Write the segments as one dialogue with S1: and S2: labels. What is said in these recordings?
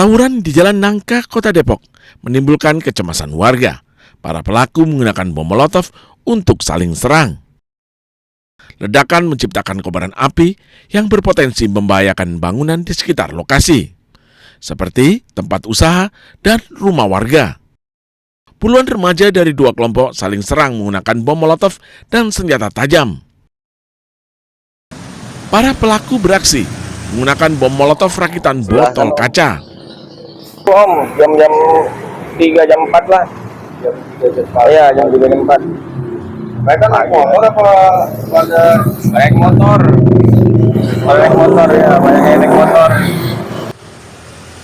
S1: Tawuran di Jalan Nangka, Kota Depok menimbulkan kecemasan warga. Para pelaku menggunakan bom molotov untuk saling serang. Ledakan menciptakan kobaran api yang berpotensi membahayakan bangunan di sekitar lokasi, seperti tempat usaha dan rumah warga. Puluhan remaja dari dua kelompok saling serang menggunakan bom molotov dan senjata tajam. Para pelaku beraksi menggunakan bom molotov rakitan botol kaca.
S2: Om, jam 3 jam 4 lah. Iya, jam 3 jam 4. Mereka naik motor apa pada naik motor? Naik motor ya, banyak yang naik motor.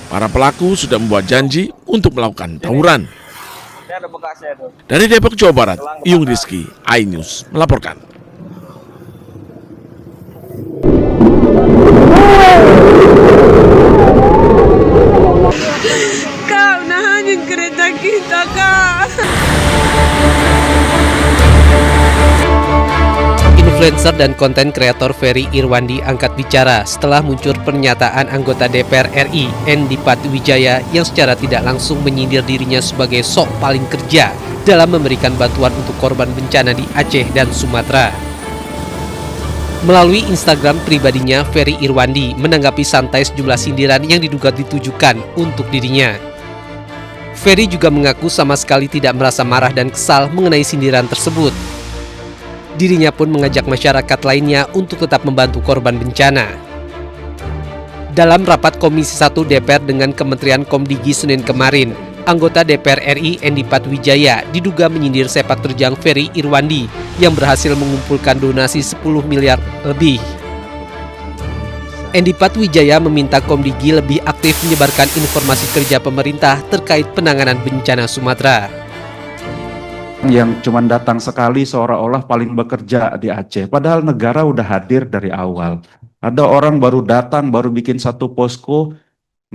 S1: Para pelaku sudah membuat janji untuk melakukan tawuran.
S2: Ini ada bekasnya tuh.
S1: Dari Depok, Jawa Barat, Iyung Rizky, iNews melaporkan.
S3: Kak, nahanin kereta kita, Kak.
S4: Influencer dan konten kreator Ferry Irwandi angkat bicara setelah muncul pernyataan anggota DPR RI Endi Patwijaya yang secara tidak langsung menyindir dirinya sebagai sok paling kerja dalam memberikan bantuan untuk korban bencana di Aceh dan Sumatera. Melalui Instagram pribadinya, Ferry Irwandi menanggapi santai sejumlah sindiran yang diduga ditujukan untuk dirinya. Ferry juga mengaku sama sekali tidak merasa marah dan kesal mengenai sindiran tersebut. Dirinya pun mengajak masyarakat lainnya untuk tetap membantu korban bencana. Dalam rapat Komisi 1 DPR dengan Kementerian Komdigi Senin kemarin, anggota DPR RI Endi Patwijaya diduga menyindir sepak terjang Ferry Irwandi yang berhasil mengumpulkan donasi 10 miliar lebih. Endi Patwijaya meminta Komdigi lebih aktif menyebarkan informasi kerja pemerintah terkait penanganan bencana Sumatera.
S5: Yang cuma datang sekali seolah-olah paling bekerja di Aceh. Padahal negara udah hadir dari awal. Ada orang baru datang, baru bikin satu posko,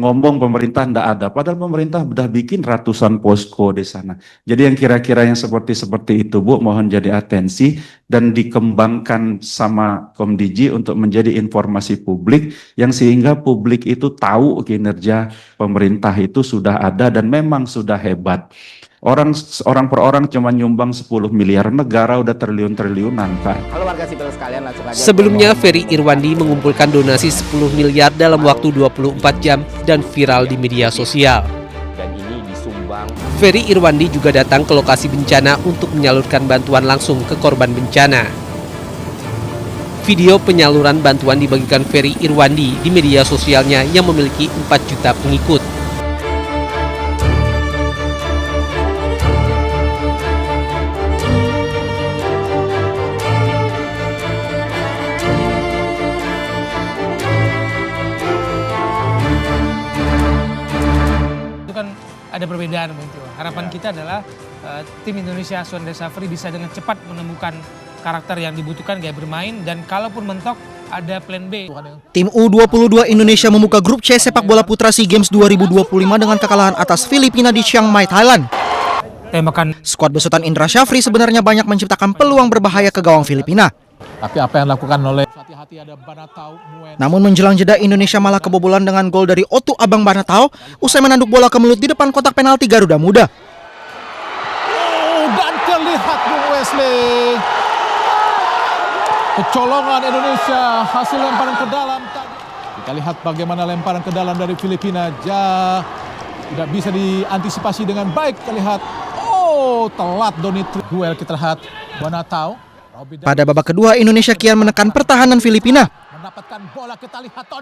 S5: ngomong pemerintah ndak ada. Padahal pemerintah udah bikin ratusan posko di sana. Jadi yang kira-kira yang seperti itu, Bu, mohon jadi atensi dan dikembangkan sama Komdigi untuk menjadi informasi publik yang sehingga publik itu tahu kinerja pemerintah itu sudah ada dan memang sudah hebat. Orang per orang cuma nyumbang 10 miliar, negara udah triliun-triliunan, Pak.
S2: Halo warga sipil sekalian, langsung aja.
S4: Sebelumnya, Ferry Irwandi mengumpulkan donasi 10 miliar dalam waktu 24 jam dan viral di media sosial.
S2: Dan ini disumbang.
S4: Ferry Irwandi juga datang ke lokasi bencana untuk menyalurkan bantuan langsung ke korban bencana. Video penyaluran bantuan dibagikan Ferry Irwandi di media sosialnya yang memiliki 4 juta pengikut.
S6: Kan ada perbedaan begitu. Harapan kita adalah tim Indonesia Swan Safri bisa dengan cepat menemukan karakter yang dibutuhkan gaya bermain dan kalaupun mentok ada plan B.
S7: Tim U22 Indonesia membuka grup C sepak bola putra SEA Games 2025 dengan kekalahan atas Filipina di Chiang Mai, Thailand.
S6: Tembakan
S7: Skuad besutan Indra Syafri sebenarnya banyak menciptakan peluang berbahaya ke gawang Filipina.
S8: Tapi apa yang dilakukan oleh
S7: Namun menjelang jeda Indonesia malah kebobolan dengan gol dari Otu Abang Banatao usai menanduk bola ke mulut di depan kotak penalti Garuda Muda.
S8: Dan terlihat Bung Wesley. Kecolongan Indonesia, hasil lemparan ke dalam tadi. Kita lihat bagaimana lemparan ke dalam dari Filipina. Tidak bisa diantisipasi dengan baik. Kita lihat, telat Donitri. Duel kita lihat Banatao.
S7: Pada babak kedua, Indonesia kian menekan pertahanan Filipina.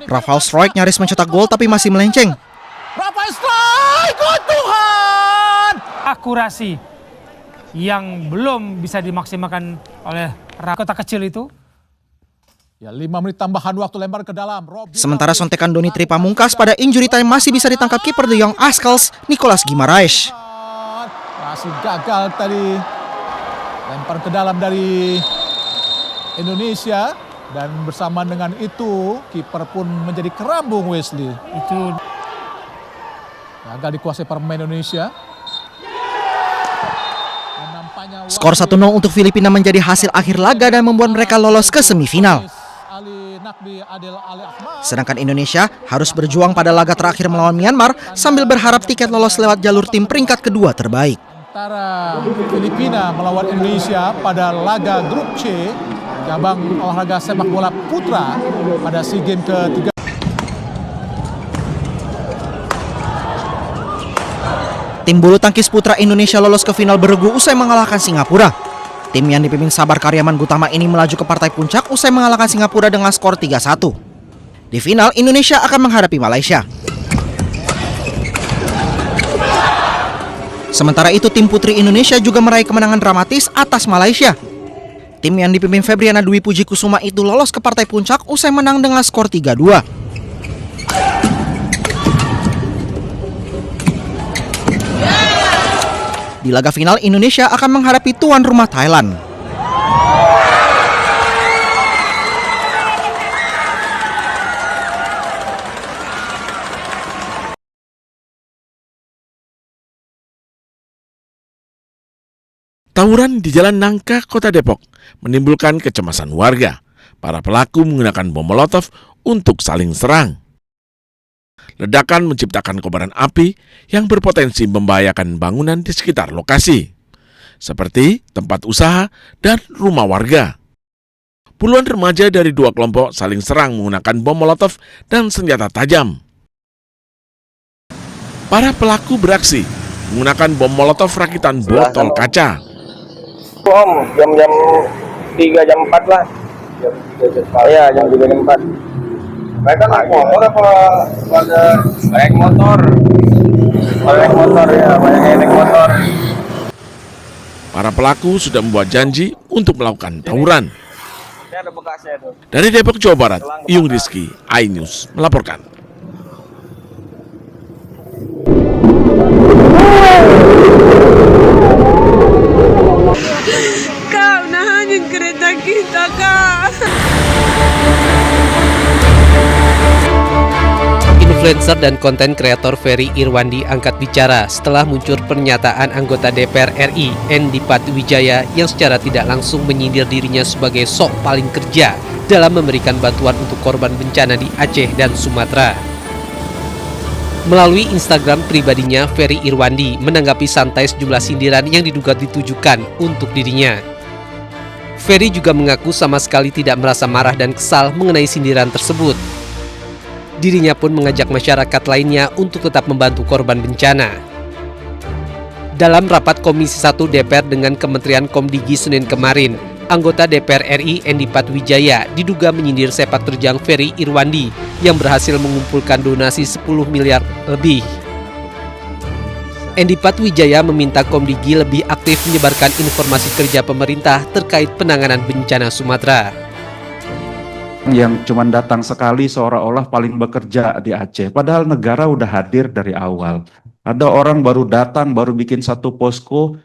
S7: Rafael Struijk nyaris mencetak gol tapi masih melenceng.
S8: Rafael Struijk, Tuhan!
S6: akurasi yang belum bisa dimaksimalkan oleh kota kecil itu.
S8: Ya, 5 menit tambahan waktu lempar ke dalam.
S7: Sementara sontekan Donitri Pamungkas pada injury time masih bisa ditangkap kiper The Young Ascals, Nicolas Guimaraes.
S8: Masih gagal tadi. Lempar ke dalam dari Indonesia. Dan bersama dengan itu, kiper pun menjadi kerambung Wesley.
S6: Itu
S8: gagal dikuasai pemain Indonesia.
S7: Skor 1-0 untuk Filipina menjadi hasil akhir laga dan membuat mereka lolos ke semifinal.
S8: Nakbi Adil Ali Ahmad.
S7: Sedangkan Indonesia harus berjuang pada laga terakhir melawan Myanmar sambil berharap tiket lolos lewat jalur tim peringkat kedua terbaik.
S8: Antara Filipina melawan Indonesia pada laga grup C cabang olahraga sepak bola putra pada SEA Games ke-3.
S7: Tim bulu tangkis putra Indonesia lolos ke final beregu usai mengalahkan Singapura. Tim yang dipimpin Sabar Karyaman Gutama ini melaju ke partai puncak usai mengalahkan Singapura dengan skor 3-1. Di final, Indonesia akan menghadapi Malaysia. Sementara itu, tim putri Indonesia juga meraih kemenangan dramatis atas Malaysia. Tim yang dipimpin Febriana Dwi Puji Kusuma itu lolos ke partai puncak usai menang dengan skor 3-2. Di laga final, Indonesia akan menghadapi tuan rumah Thailand.
S1: Tawuran di Jalan Nangka, Kota Depok, menimbulkan kecemasan warga. Para pelaku menggunakan bom molotov untuk saling serang. Ledakan menciptakan kobaran api yang berpotensi membahayakan bangunan di sekitar lokasi, seperti tempat usaha dan rumah warga. Puluhan remaja dari dua kelompok saling serang menggunakan bom molotov dan senjata tajam. Para pelaku beraksi menggunakan bom molotov rakitan botol kaca.
S2: Om, jam 3 jam 4 lah. Iya, jam 3 jam 4. Mereka naik motor apa pada naik motor? Naik motor ya, banyak yang naik motor.
S1: Para pelaku sudah membuat janji untuk melakukan tawuran.
S2: Ini ada bekasnya tuh.
S1: Dari Depok, Jawa Barat, Iyung Rizky, iNews melaporkan.
S3: Kak, nahanin kereta kita, Kak.
S4: Influencer dan konten kreator Ferry Irwandi angkat bicara setelah muncul pernyataan anggota DPR RI Endi Patwijaya yang secara tidak langsung menyindir dirinya sebagai sok paling kerja dalam memberikan bantuan untuk korban bencana di Aceh dan Sumatera. Melalui Instagram pribadinya, Ferry Irwandi menanggapi santai sejumlah sindiran yang diduga ditujukan untuk dirinya. Ferry juga mengaku sama sekali tidak merasa marah dan kesal mengenai sindiran tersebut. Dirinya pun mengajak masyarakat lainnya untuk tetap membantu korban bencana. Dalam rapat Komisi 1 DPR dengan Kementerian Komdigi Senin kemarin, anggota DPR RI Endi Patwijaya diduga menyindir sepak terjang Ferry Irwandi yang berhasil mengumpulkan donasi 10 miliar lebih. Endi Patwijaya meminta Komdigi lebih aktif menyebarkan informasi kerja pemerintah terkait penanganan bencana Sumatera.
S5: Yang cuma datang sekali seolah-olah paling bekerja di Aceh. Padahal negara udah hadir dari awal. Ada orang baru datang, baru bikin satu posko,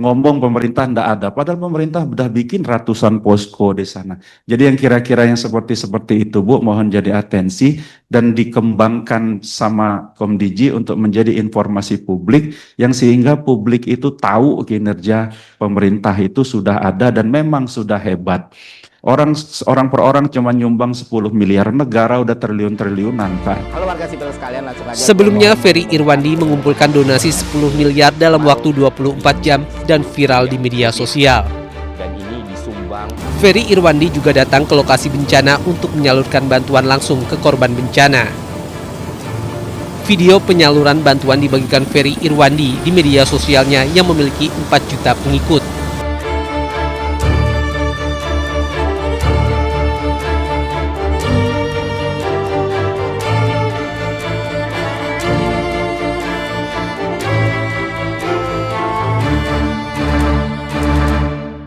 S5: ngomong pemerintah ndak ada. Padahal pemerintah udah bikin ratusan posko di sana. Jadi yang kira-kira yang seperti itu, Bu, mohon jadi atensi dan dikembangkan sama Komdigi untuk menjadi informasi publik yang sehingga publik itu tahu kinerja pemerintah itu sudah ada dan memang sudah hebat. Orang per orang cuma nyumbang 10 miliar, negara udah triliun-triliunan, Pak.
S2: Halo warga sipil sekalian, langsung aja.
S4: Sebelumnya, Ferry Irwandi mengumpulkan donasi 10 miliar dalam waktu 24 jam dan viral di media sosial.
S2: Dan ini disumbang.
S4: Ferry Irwandi juga datang ke lokasi bencana untuk menyalurkan bantuan langsung ke korban bencana. Video penyaluran bantuan dibagikan Ferry Irwandi di media sosialnya yang memiliki 4 juta pengikut.